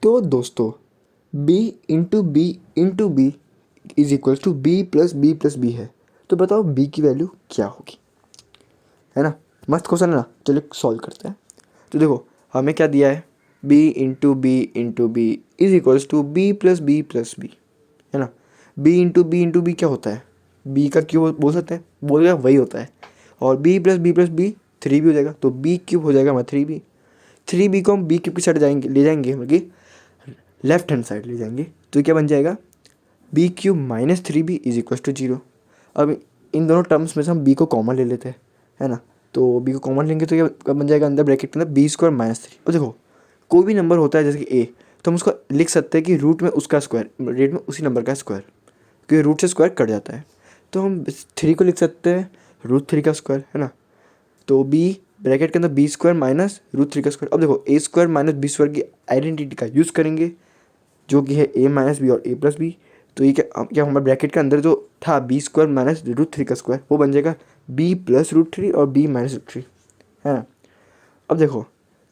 तो दोस्तों b into B into B is equal to b plus B है। तो बताओ b की वैल्यू क्या होगी, है ना। मस्त क्वेश्चन है ना। चलिए सॉल्व करते हैं। तो देखो हमें क्या दिया है, b into B is equals to b plus B, है ना। b इंटू बी क्या होता है, b का क्यूब बोल सकते हैं, बोलेगा वही होता है। और बी प्लस बी थ्री भी हो जाएगा, तो बी क्यूब हो जाएगा हमारा थ्री बी को हम बी क्यूब की साइड जाएंगे, ले जाएंगे बल्कि लेफ्ट हैंड साइड ले जाएंगे, तो क्या बन जाएगा B cube minus three B is equal to zero. अब इन दोनों टर्म्स में से हम बी को कॉमन ले लेते हैं, है ना। तो बी को कॉमन लेंगे तो क्या बन जाएगा अंदर ब्रैकेट के अंदर बी स्क्वायर माइनस थ्री। और देखो कोई भी नंबर होता है जैसे कि ए, तो हम उसको लिख सकते हैं कि रूट में उसका स्क्वायर, रेट में उसी नंबर का स्क्वायर, क्योंकि रूट से स्क्वायर कट जाता है। तो हम थ्री को लिख सकते हैं रूट थ्री का स्क्वायर, है ना। तो बी ब्रैकेट के अंदर B square minus root three का स्क्वायर। अब देखो A square minus B square की आइडेंटिटी का यूज़ करेंगे, जो कि है ए माइनस बी और ए प्लस बी। तो ये क्या हमारे ब्रैकेट के अंदर जो था B square minus root three का स्क्वायर, वो बन जाएगा बी प्लस रूट थ्री और बी माइनस रूट थ्री, है ना। अब देखो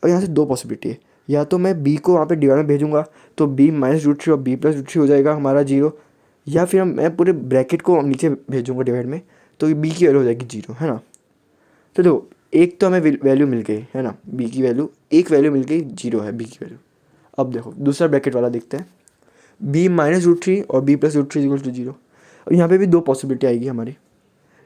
अब यहाँ से दो पॉसिबिलिटी है, या तो मैं बी को वहाँ पे डिवाइड में भेजूंगा तो बी माइनस रूट थ्री और बी प्लस रूट थ्री हो जाएगा हमारा जीरो, या फिर मैं पूरे ब्रैकेट को नीचे भेजूंगा डिवाइड में, तो बी की वैल्यू हो जाएगी जीरो, है ना। तो देखो एक तो हमें वैल्यू मिल गई, है ना, बी की वैल्यू, एक वैल्यू मिल गई जीरो है बी की वैल्यू। अब देखो दूसरा ब्रैकेट वाला देखते हैं, बी माइनस रूट थ्री और B plus root three equal to zero. अब यहाँ पे भी दो पॉसिबिलिटी आएगी हमारी,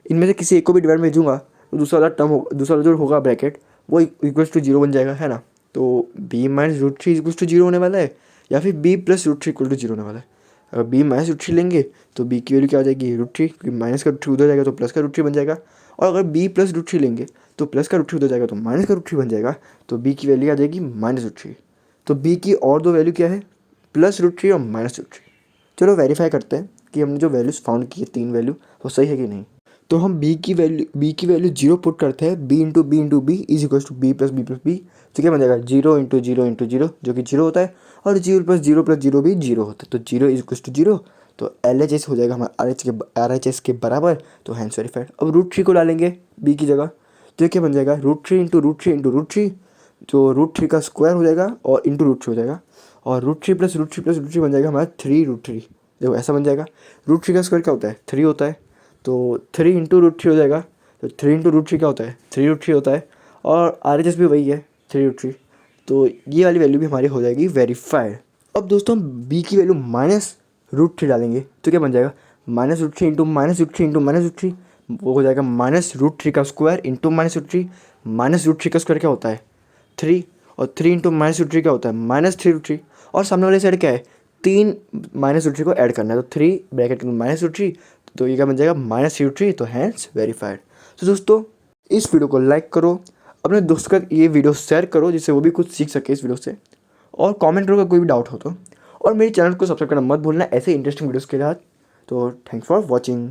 इनमें से किसी एक को भी डिवाइड में भेजूंगा तो दूसरा वाला टर्म दूसरा जो होगा ब्रैकेट वो इक्वल्स टू जीरो बन जाएगा, है ना। तो B minus root three equals to zero होने वाला है, या फिर B plus root three equal to zero होने वाला है। अगर बी माइनस रूट थ्री लेंगे तो बी की वैल्यू क्या हो जाएगी रूट थ्री, क्योंकि माइनस का रूट थ्री उधर जाएगा तो प्लस का रूट थ्री बन जाएगा। और अगर बी प्लस रूट थ्री लेंगे तो प्लस का रूट थ्री उधर जाएगा तो माइनस का रूट थ्री बन जाएगा, तो बी की वैल्यू आ जाएगी माइनस रूट थ्री। तो बी की और दो वैल्यू क्या है, प्लस रूट थ्री और माइनस रूट थ्री। चलो वेरीफाई करते हैं कि हमने जो वैल्यूज़ फाउंड की है तीन वैल्यू वो सही है कि नहीं। तो हम बी की वैल्यू जीरो पुट करते हैं, B into B is equal to B plus B. तो क्या बन जाएगा जीरो इंटू जीरो जो कि जीरो होता है, और जीरो प्लस जीरो भी जीरो होता है, तो zero is equal to zero. तो एल एच एस हो जाएगा हमारा आर एच एस के बराबर, तो हैंस वेरीफाइड। अब रूट थ्री को डालेंगे बी की जगह, तो ये क्या बन जाएगा root three into root three into root three, जो रूट थ्री का स्क्वायर हो जाएगा और इंटू रूट थ्री हो जाएगा, और root three plus root three plus root three बन जाएगा हमारा थ्री रूट थ्री। देखो ऐसा बन जाएगा, रूट थ्री का स्क्वायर क्या होता है थ्री होता है, तो थ्री इंटू रूट थ्री हो जाएगा, तो थ्री इंटू रूट थ्री क्या होता है थ्री रूट थ्री होता है, और आर एच एस भी वही है थ्री रूट थ्री। तो ये वाली वैल्यू भी हमारी हो जाएगी वेरीफाइड। अब दोस्तों हम बी की वैल्यू माइनस रूट थ्री डालेंगे तो क्या बन जाएगा minus root three into minus root three into minus root three, वो हो जाएगा माइनस रूट थ्री का square into minus root three. Minus root three का स्क्वायर क्या होता है थ्री, और three into minus root three क्या होता है माइनस थ्री रूट थ्री, और सामने वाले साइड क्या है तीन माइनस रूट थ्री को ऐड करना है, तो थ्री ब्रैकेट में माइनस रूट थ्री, तो ये क्या बन जाएगा माइनस थ्री रूट थ्री, तो हैंस वेरीफाइड। तो दोस्तों इस वीडियो को लाइक करो, अपने दोस्त का ये वीडियो शेयर करो जिससे वो भी कुछ सीख सके इस वीडियो से, और कमेंट करो अगर कोई भी डाउट हो तो, और मेरे चैनल को सब्सक्राइब करना मत भूलना ऐसे इंटरेस्टिंग वीडियोस के साथ। तो थैंक्स फॉर वॉचिंग।